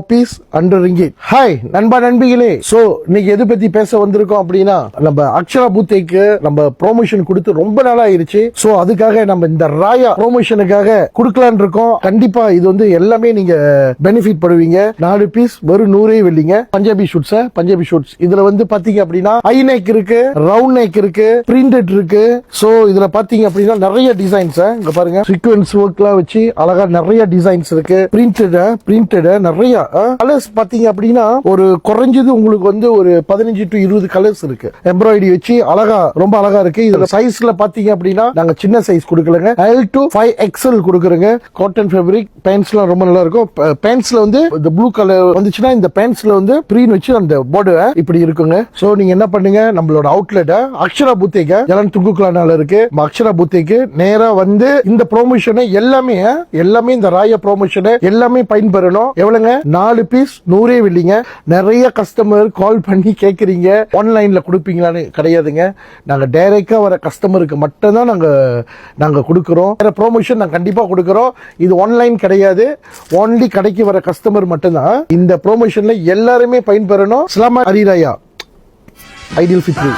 Piece $100. Hi நண்பா நண்பிகளே. So இன்னைக்கு எது பத்தி பேச வந்திருக்கோம் அப்படின்னா, நம்ம அக்ஷரா பூத்தைக்கு நம்ம ப்ரோமோஷன் கொடுத்து ரொம்ப நாள் ஆயிருச்சு. சோ அதுக்காக நம்ம இந்த ராயா ப்ரோமோஷனுக்காக கொடுக்கலான் இருக்கோம். கண்டிப்பா இது வந்து எல்லாமே நீங்க பெனிஃபிட் படுவீங்க. 4 பீஸ் வெறும் 100 வெள்ளிங்க. பஞ்சாபி ஷூட்ஸ் இதுல வந்து பாத்தீங்க அப்படின்னா ஹை நெக் இருக்கு, ரவுண்ட் நெக் இருக்கு, பிரிண்டட் இருக்கு. சோ இதுல பாத்தீங்க அப்படின்னா நிறைய டிசைன்ஸ் இங்க பாருங்க, சீக்வென்ஸ் ஒர்க்லாம் வச்சு அழகா நிறைய டிசைன்ஸ் இருக்கு. பிரிண்டட் நிறைய கலர்ஸ் பாத்தீங்க அப்படின்னா ஒரு குறைஞ்சது உங்களுக்கு வந்து ஒரு 15 to 20 கலர்ஸ் இருக்கு. எம்ப்ராய்டரி வச்சு அழகா ரொம்ப அழகா இருக்கு. இதுல சைஸ்ல பாத்தீங்க அப்படின்னா நாங்க சின்ன சைஸ் கொடுக்கலங்க, L to 5XL கொடுக்குறோங்க. காட்டன் ஃபேப்ரிக் பேண்ட்ஸ்லாம் ரொம்ப நல்லா இருக்கும். பேண்ட்ஸ்ல வந்து இந்த ப்ளூ கலர் வந்துச்சுன்னா இந்த பேண்ட்ஸ்ல வந்து பிரிண்ட் வச்சு அந்த பார்டர் இப்படி இருக்குங்க. சோ நீங்க என்ன பண்ணுங்க, நம்மளோட அவுட்லெட் அக்ஷரா பூத்தைக்கு ஜலன் துங்குக்குலானால இருக்கு. அக்ஷரா பூத்தைக்கு நேரா வந்து இந்த ப்ரோமோஷனை எல்லாமே இந்த ராயா ப்ரோமோஷனை எல்லாமே பயன்பெறணும். எவ்வளவுங்க? 4 பீஸ் 100 வெள்ளிங்க. நிறைய கஸ்டமர் கால் பண்ணி கேக்குறீங்க, ஆன்லைன்ல கொடுப்பீங்களான்னு. கிடையாதுங்க, நாங்க டைரக்டா வர கஸ்டமருக்கு மட்டும் தான் நாங்க கொடுக்கிறோம். வேற ப்ரோமோஷன் நாங்க கண்டிப்பா கொடுக்கிறோம். இது ஆன்லைன் கிடையாது, ஒன்லி கடைக்கு வர கஸ்டமர் மட்டும்தான் இந்த ப்ரோமோஷன்ல எல்லாருமே பயன்பெறணும். இஸ்லாமா அரிராயா ஐடியல் ஃபித்ரி.